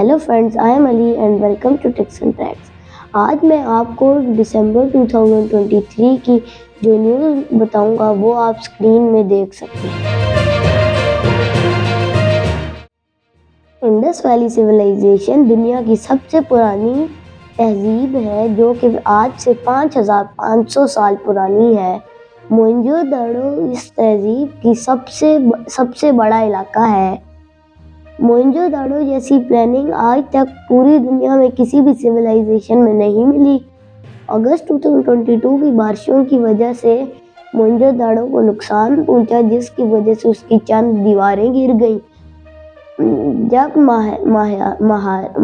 Hello friends, I am Ali and welcome to tips and tracks. आज मैं आपको दिसंबर 2023 की जो न्यूज़ बताऊंगा वो आप स्क्रीन में देख सकते हैं। इंडस वैली सिविलाइजेशन दुनिया की सबसे पुरानी तहजीब है जो कि आज से 5500 साल पुरानी है। मोहनजोदड़ो इस तहजीब की सबसे बड़ा इलाका है। मोहनजोदड़ो जैसी प्लानिंग आज तक पूरी दुनिया में किसी भी सिविलाइजेशन में नहीं मिली। अगस्त 2022 की बारिशों की वजह से मोहनजोदड़ो को नुकसान पहुंचा, जिसकी वजह से उसकी चंद दीवारें गिर गईं। जब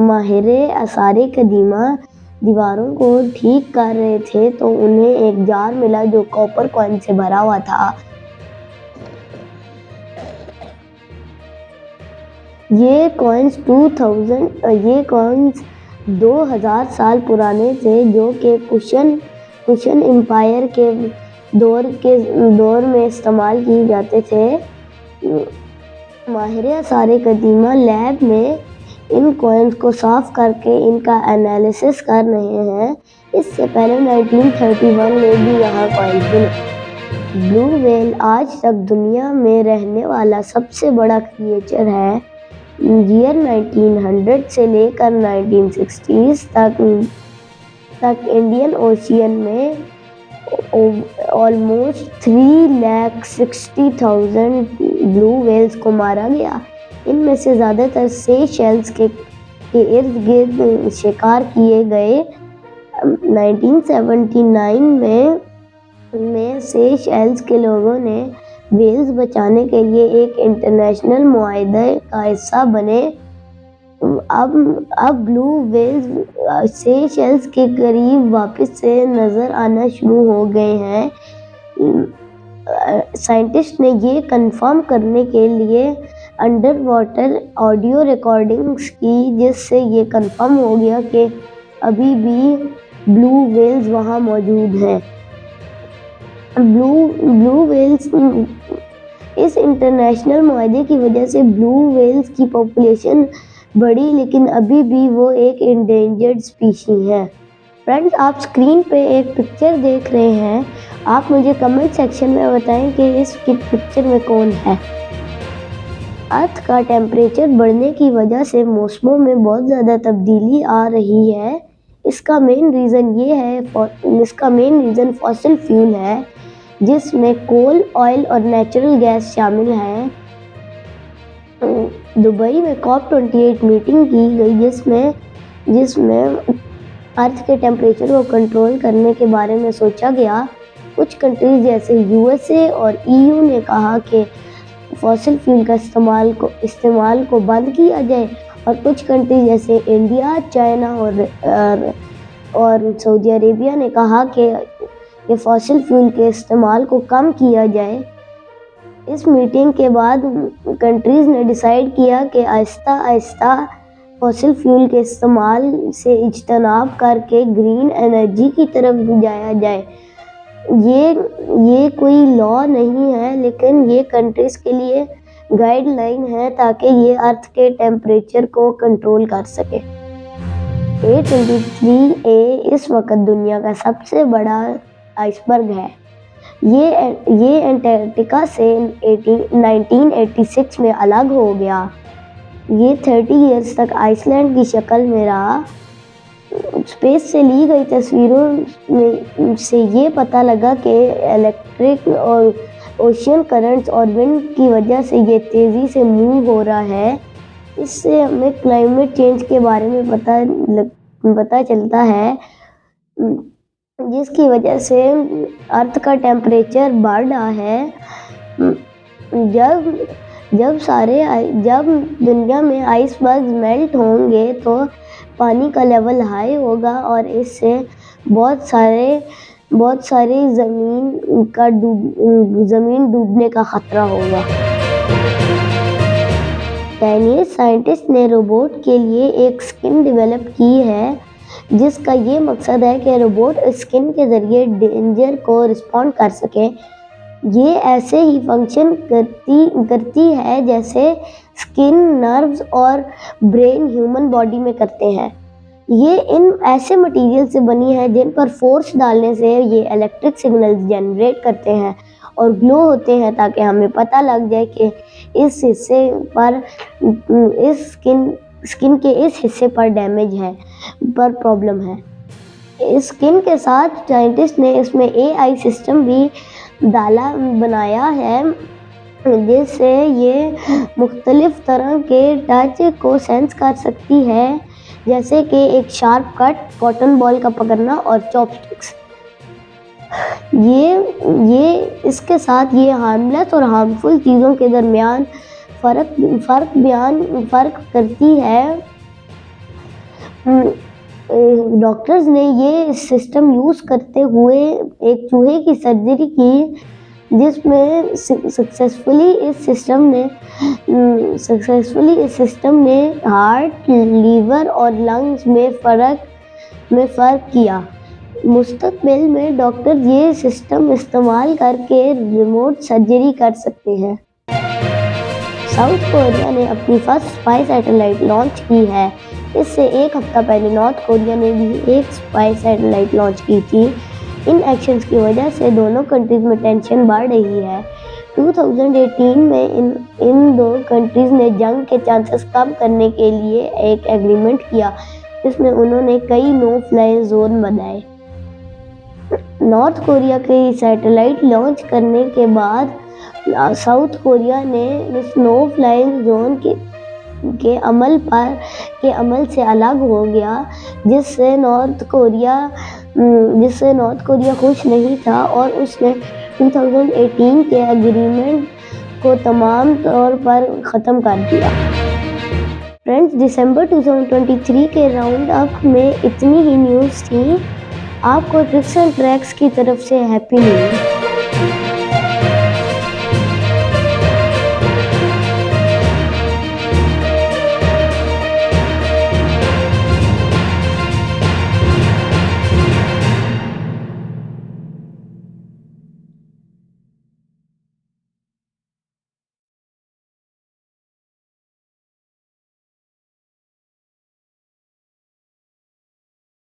माहिरे आसारे कदीमा दीवारों को ठीक कर रहे थे तो उन्हें एक जार मिला जो कॉपर कॉइन से भरा हुआ था। ये कॉइन्स 2000 साल पुराने थे जो कि कुशन एम्पायर के दौर में इस्तेमाल किए जाते थे। माहिर आसारे कदीमा लैब में इन कॉइन्स को साफ करके इनका एनालिसिस कर रहे हैं। इससे पहले 1931 में भी यहाँ कॉइन्स मिले। ब्लू व्हेल आज तक दुनिया में रहने वाला सबसे बड़ा क्रिएचर है। ईयर 1900 से लेकर 1960s तक इंडियन ओशियन में ऑलमोस्ट 3,60,000 ब्लू व्हेल्स को मारा गया। इनमें से ज़्यादातर सेशेल्स के इर्द गिर्द शिकार किए गए। 1979 में सेशेल्स के लोगों ने व्हेल्स बचाने के लिए एक इंटरनेशनल मुआहदे का हिस्सा बने। अब ब्लू व्हेल्स सेशेल्स के करीब वापस से नज़र आना शुरू हो गए हैं। साइंटिस्ट ने ये कंफर्म करने के लिए अंडर वाटर ऑडियो रिकॉर्डिंग्स की, जिससे ये कंफर्म हो गया कि अभी भी ब्लू व्हेल्स वहाँ मौजूद हैं। ब्लू व्हेल्स इस इंटरनेशनल मुआहदे की वजह से ब्लू व्हेल्स की पॉपुलेशन बढ़ी, लेकिन अभी भी वो एक इंडेंजर्ड स्पीशीज है। फ्रेंड्स, आप स्क्रीन पे एक पिक्चर देख रहे हैं। आप मुझे कमेंट सेक्शन में बताएं कि इस पिक्चर में कौन है। अर्थ का टेम्परेचर बढ़ने की वजह से मौसमों में बहुत ज़्यादा तब्दीली आ रही है। इसका मेन रीज़न फॉसिल फ्यूल है, जिसमें कोल, ऑयल और नेचुरल गैस शामिल हैं। दुबई में COP28 मीटिंग की गई, जिसमें अर्थ के टेम्परेचर को कंट्रोल करने के बारे में सोचा गया। कुछ कंट्रीज जैसे USA और EU ने कहा कि फॉसिल फ्यूल का इस्तेमाल को बंद किया जाए, और कुछ कंट्रीज जैसे इंडिया, चाइना और सऊदी अरेबिया ने कहा कि फॉसिल फ्यूल के इस्तेमाल को कम किया जाए। इस मीटिंग के बाद कंट्रीज़ ने डिसाइड किया कि आहिस्ता आहिस्ता फॉसिल फ्यूल के इस्तेमाल से इज्तनाब करके ग्रीन एनर्जी की तरफ जाया जाए। ये कोई लॉ नहीं है, लेकिन ये कंट्रीज़ के लिए गाइडलाइन है ताकि ये अर्थ के टेम्परेचर को कंट्रोल कर सके। A23A इस वक्त दुनिया का सबसे बड़ा आइसबर्ग है। ये अंटार्कटिका से 1986 में अलग हो गया। ये 30 इयर्स तक आइसलैंड की शक्ल में रहा। स्पेस से ली गई तस्वीरों से ये पता लगा कि इलेक्ट्रिक और ओशियन करंट्स और विंड की वजह से ये तेज़ी से मूव हो रहा है। इससे हमें क्लाइमेट चेंज के बारे में पता चलता है, जिसकी वजह से अर्थ का टेम्परेचर बढ़ रहा है। जब दुनिया में आइसबर्ग्स मेल्ट होंगे तो पानी का लेवल हाई होगा, और इससे बहुत सारी ज़मीन डूबने का खतरा होगा। चाइनीज साइंटिस्ट ने रोबोट के लिए एक स्किन डेवलप की है, जिसका ये मकसद है कि रोबोट स्किन के ज़रिए डेंजर को रिस्पॉन्ड कर सके। ये ऐसे ही फंक्शन करती है जैसे स्किन, नर्व्स और ब्रेन ह्यूमन बॉडी में करते हैं। ये इन ऐसे मटेरियल से बनी है जिन पर फोर्स डालने से ये इलेक्ट्रिक सिग्नल्स जनरेट करते हैं और ग्लो होते हैं, ताकि हमें पता लग जाए कि इस हिस्से पर इस स्किन के इस हिस्से पर डैमेज है, पर प्रॉब्लम है। इस स्किन के साथ साइंटिस्ट ने इसमें AI सिस्टम भी बनाया है, जिससे ये मुख्तलिफ तरह के टच को सेंस कर सकती है, जैसे कि एक शार्प कट, कॉटन बॉल का पकड़ना और चॉपस्टिक्स। ये इसके साथ ये हार्मलेस और हार्मफुल चीज़ों के दरमियान फ़र्क करती है। डॉक्टर्स ने ये सिस्टम यूज़ करते हुए एक चूहे की सर्जरी की, जिसमें सक्सेसफुली इस सिस्टम ने हार्ट, लीवर और लंग्स में फ़र्क किया। मुस्तकबिल में डॉक्टर ये सिस्टम इस्तेमाल करके रिमोट सर्जरी कर सकते हैं। साउथ कोरिया ने अपनी फर्स्ट स्पाई सैटेलाइट लॉन्च की है। इससे एक हफ्ता पहले नॉर्थ कोरिया ने भी एक स्पाई सैटेलाइट लॉन्च की थी। इन एक्शंस की वजह से दोनों कंट्रीज में टेंशन बढ़ रही है। 2018 में इन दो कंट्रीज ने जंग के चांसेस कम करने के लिए एक एग्रीमेंट किया, जिसमें उन्होंने कई नो फ्लाई जोन बनाए। नॉर्थ कोरिया के सैटेलाइट लॉन्च करने के बाद साउथ कोरिया ने इस नो फ्लाई जोन के अमल से अलग हो गया, जिससे नॉर्थ कोरिया खुश नहीं था और उसने 2018 के एग्रीमेंट को तमाम तौर पर ख़त्म कर दिया। फ्रेंड्स, दिसंबर 2023 के राउंड अप में इतनी ही न्यूज़ थी। आपको ट्रिक्स एंड ट्रैक्स की तरफ से हैप्पी न्यू ईयर।